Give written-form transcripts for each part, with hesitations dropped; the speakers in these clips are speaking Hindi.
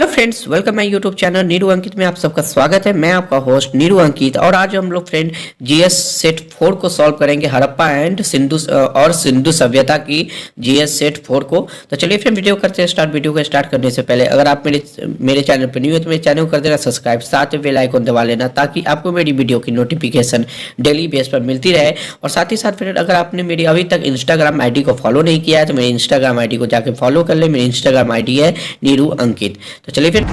Hello friends, welcome my YouTube channel Neeru Ankit में आप सबका स्वागत है। मैं आपका होस्ट नीरू अंकित और आज हम लोग फ्रेंड जीएस सेट 4 को सॉल्व करेंगे, हड़प्पा एंड सिंधु सभ्यता की जीएस सेट 4 को। तो चलिए फ्रेंड वीडियो करते हैं स्टार्ट। वीडियो को स्टार्ट करने से पहले अगर आप मेरे चैनल पर न्यू है तो मेरे चैनल को कर देना सब्सक्राइब, साथ में बेल आइकन दबा लेना ताकि आपको मेरी वीडियो की नोटिफिकेशन डेली बेस पर मिलती रहे। और साथ ही साथ फ्रेंड अगर आपने मेरी अभी तक इंस्टाग्राम आई को फॉलो नहीं किया है तो मेरे इंस्टाग्राम आई को जाकर फॉलो कर ले। मेरी इंस्टाग्राम आई है नीरू अंकित। तो चलिए फिर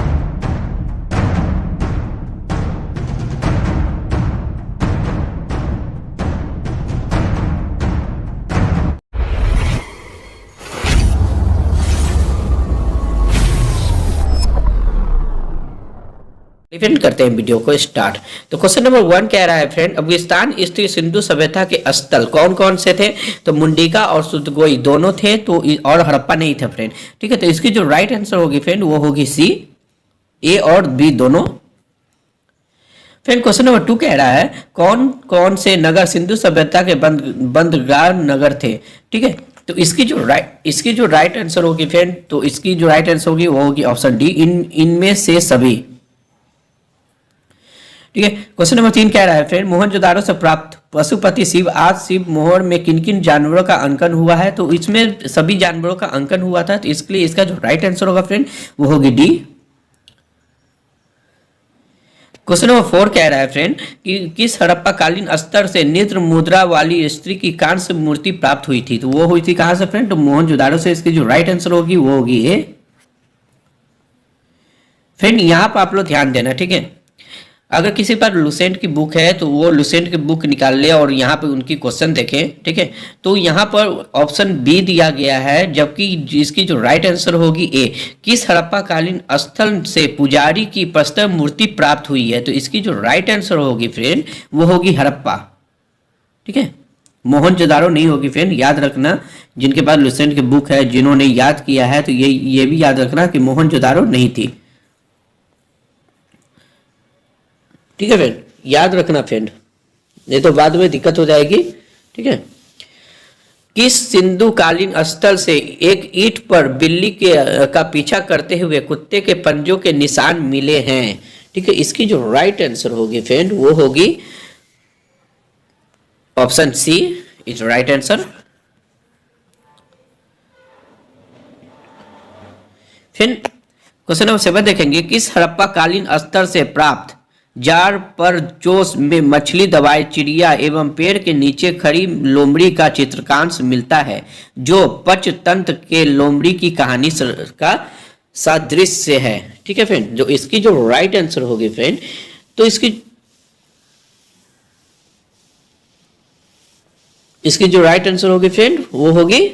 डिफेंड करते हैं वीडियो को स्टार्ट। तो क्वेश्चन नंबर 1 कह रहा है फ्रेंड, अफगानिस्तान स्थित सिंधु सभ्यता के स्थल कौन कौन से थे? तो मुंडिका और सुतगोई दोनों थे, तो और हड़प्पा नहीं था फ्रेंड। ठीक है, तो इसकी जो राइट आंसर होगी फ्रेंड वो होगी सी, ए और बी दोनों। फ्रेंड क्वेश्चन नंबर 2 कह रहा है कौन कौन से नगर सिंधु सभ्यता के बंदरगाह नगर थे? ठीक है, तो इसकी जो राइट आंसर होगी फ्रेंड, तो इसकी जो राइट आंसर होगी वो होगी ऑप्शन डी, इनमें से सभी। ठीक है, क्वेश्चन नंबर 3 कह रहा है फ्रेंड, मोहनजोदाड़ो से प्राप्त पशुपति शिव आज शिव मोहर में किन किन जानवरों का अंकन हुआ है? तो इसमें सभी जानवरों का अंकन हुआ था, तो इसके लिए इसका जो राइट आंसर होगा फ्रेंड वो होगी डी। क्वेश्चन नंबर 4 कह रहा है फ्रेंड कि किस हड़प्पा कालीन स्तर से नेत्र मुद्रा वाली स्त्री की कांस्य मूर्ति प्राप्त हुई थी? तो वो हुई थी कहां से फ्रेंड? तो मोहनजोदाड़ो से। इसकी जो राइट आंसर होगी वो होगी ए। फ्रेंड यहां पर आप लोग ध्यान देना, ठीक है, अगर किसी पर लुसेंट की बुक है तो वो लुसेंट की बुक निकाल ले और यहाँ पे उनकी क्वेश्चन देखें। ठीक है, तो यहाँ पर ऑप्शन बी दिया गया है, जबकि इसकी जो राइट आंसर होगी ए, किस हड़प्पा कालीन स्थल से पुजारी की प्रस्तव मूर्ति प्राप्त हुई है? तो इसकी जो राइट आंसर होगी फ्रेंड वो होगी हड़प्पा। ठीक है, मोहनजोदाड़ो नहीं होगी फ्रेंड, याद रखना। जिनके पास लुसेंट की बुक है, जिन्होंने याद किया है, तो ये भी याद रखना कि मोहनजोदाड़ो नहीं थी। ठीक है फ्रेंड, याद रखना फ्रेंड, नहीं तो बाद में दिक्कत हो जाएगी। ठीक है, किस सिंधु कालीन स्थल से एक ईंट पर बिल्ली का पीछा करते हुए कुत्ते के पंजों के निशान मिले हैं? ठीक है, इसकी जो राइट आंसर होगी फ्रेंड वो होगी option c is right answer. फिर क्वेश्चन नंबर 7 देखेंगे, किस हड़प्पा कालीन स्तर से प्राप्त जार पर जोश में मछली दबाए चिड़िया एवं पेड़ के नीचे खड़ी लोमड़ी का चित्रकांश मिलता है जो पंचतंत्र के लोमड़ी की कहानी का सादृश्य है? ठीक है फ्रेंड, जो इसकी जो राइट आंसर होगी फ्रेंड, तो इसकी जो राइट आंसर होगी फ्रेंड वो होगी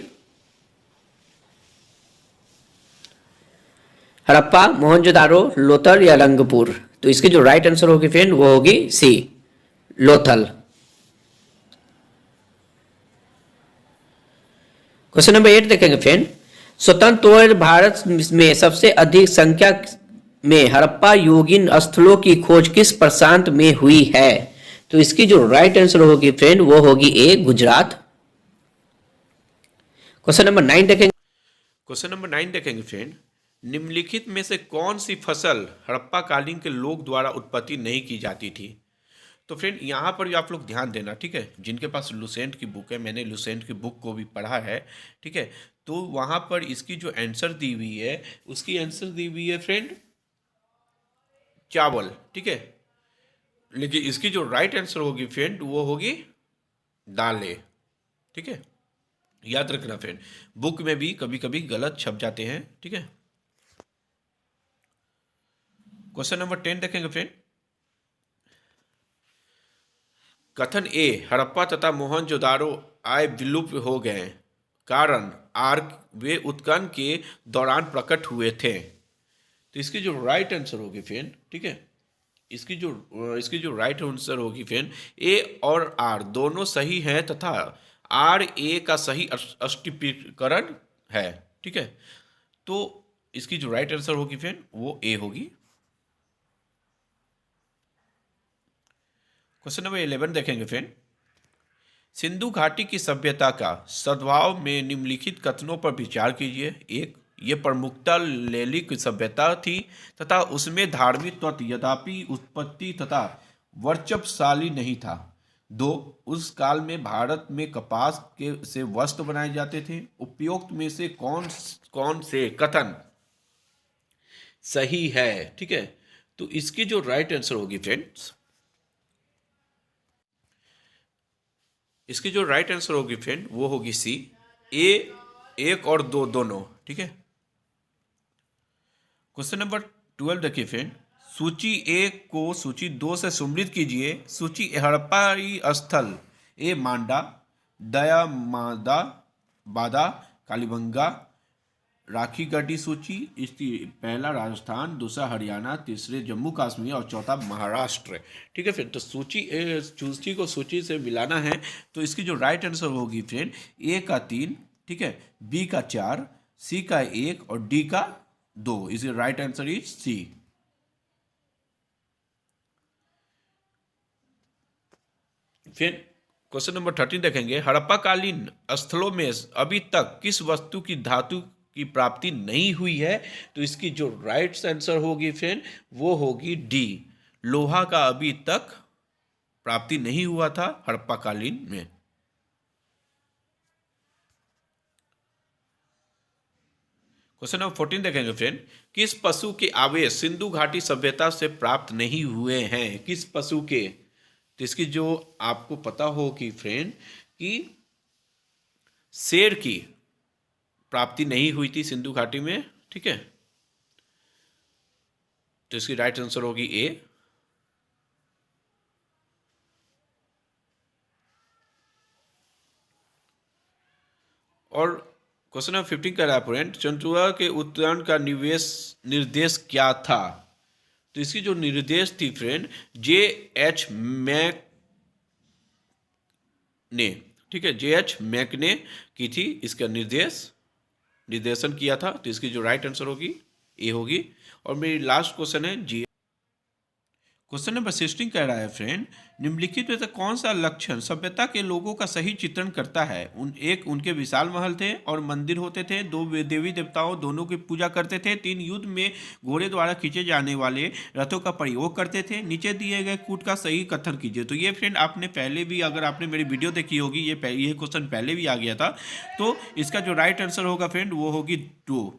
हड़प्पा, मोहनजोदाड़ो, लोथल या रंगपुर। तो इसकी जो राइट आंसर होगी फ्रेंड वो होगी सी, लोथल। क्वेश्चन नंबर 8 देखेंगे फ्रेंड, स्वतंत्र भारत में सबसे अधिक संख्या में हड़प्पा योगिन स्थलों की खोज किस प्रांत में हुई है? तो इसकी जो राइट आंसर होगी फ्रेंड वो होगी ए, गुजरात। क्वेश्चन नंबर 9 देखेंगे फ्रेंड, निम्नलिखित में से कौन सी फसल हड़प्पा कालीन के लोग द्वारा उत्पत्ति नहीं की जाती थी? तो फ्रेंड यहाँ पर भी आप लोग ध्यान देना। ठीक है, जिनके पास लुसेंट की बुक है, मैंने लुसेंट की बुक को भी पढ़ा है। ठीक है, तो वहाँ पर इसकी जो आंसर दी हुई है उसकी आंसर दी हुई है फ्रेंड चावल। ठीक है, लेकिन इसकी जो राइट आंसर होगी फ्रेंड वो होगी दालें। ठीक है, याद रखना फ्रेंड, बुक में भी कभी कभी गलत छप जाते हैं। ठीक है, क्वेश्चन नंबर 10 देखेंगे फ्रेंड, कथन ए, हड़प्पा तथा मोहनजोदाड़ो आय विलुप्त हो गए, कारण आर वे उत्खनन के दौरान प्रकट हुए थे। तो इसकी जो राइट आंसर होगी फ्रेंड, ठीक है, इसकी जो राइट आंसर होगी फ्रेंड, ए और आर दोनों सही हैं तथा आर ए का सही अस्पष्टीकरण है। ठीक है, तो इसकी जो राइट आंसर होगी फ्रेंड वो ए होगी। क्वेश्चन नंबर 11 देखेंगे फ्रेंड, सिंधु घाटी की सभ्यता का सद्भाव में निम्नलिखित कथनों पर विचार कीजिए। 1, ये प्रमुखता लैलिक सभ्यता थी तथा उसमें धार्मिक तत्व यद्यपि उत्पत्ति तथा वर्चस्वशाली नहीं था। 2, उस काल में भारत में कपास के से वस्त्र बनाए जाते थे। उपयुक्त में से कौन कौन से कथन सही है? ठीक है, तो इसकी जो राइट आंसर होगी फ्रेंड्स, इसकी जो राइट आंसर होगी फ्रेंड वो होगी सी, ए 1 और 2 दोनों। ठीक है, क्वेश्चन नंबर 12 देखिए फ्रेंड, सूची 1 को सूची 2 से सम्मिलित कीजिए। सूची हड़प्पाई स्थल ए मांडा, दया मादा, बादा, कालीबंगा, राखी गढ़ी सूची। इसकी पहला राजस्थान, दूसरा हरियाणा, तीसरे जम्मू कश्मीर और चौथा महाराष्ट्र। ठीक है फ्रेंड, तो सूची को सूची से मिलाना है, तो इसकी जो राइट आंसर होगी फ्रेंड, ए का 3, ठीक है, बी का 4, सी का 1 और डी का 2। इसका राइट आंसर इज सी। फिर क्वेश्चन नंबर 13 देखेंगे, हड़प्पा कालीन स्थलों में अभी तक किस वस्तु की धातु की प्राप्ति नहीं हुई है? तो इसकी जो राइट आंसर होगी फ्रेंड वो होगी डी, लोहा का अभी तक प्राप्ति नहीं हुआ था हड़प्पा कालीन में। क्वेश्चन नंबर 14 देखेंगे फ्रेंड, किस पशु के अवयव सिंधु घाटी सभ्यता से प्राप्त नहीं हुए हैं? किस पशु के? तो इसकी जो आपको पता हो कि फ्रेंड कि शेर की प्राप्ति नहीं हुई थी सिंधु घाटी में। ठीक है, तो इसकी राइट आंसर होगी ए। और क्वेश्चन नंबर 15 का फ्रेंड, चंचुआ के उत्तरण का निर्देश क्या था? तो इसकी जो निर्देश थी फ्रेंड J.H. मैक ने, ठीक है, J.H. मैक ने की थी, इसका निर्देशन किया था। तो इसकी जो राइट आंसर होगी ए होगी। और मेरी लास्ट क्वेश्चन है जी, क्वेश्चन नंबर 16 कह रहा है फ्रेंड, निम्नलिखित में से कौन सा लक्षण सभ्यता के लोगों का सही चित्रण करता है? एक, उनके विशाल महल थे और मंदिर होते थे। 2, देवी देवताओं दोनों की पूजा करते थे। 3, युद्ध में घोड़े द्वारा खींचे जाने वाले रथों का प्रयोग करते थे। नीचे दिए गए कूट का सही कथन कीजिए। तो ये फ्रेंड आपने पहले भी, अगर आपने मेरी वीडियो देखी होगी, ये क्वेश्चन पहले भी आ गया था। तो इसका जो राइट आंसर होगा फ्रेंड वो होगी 2,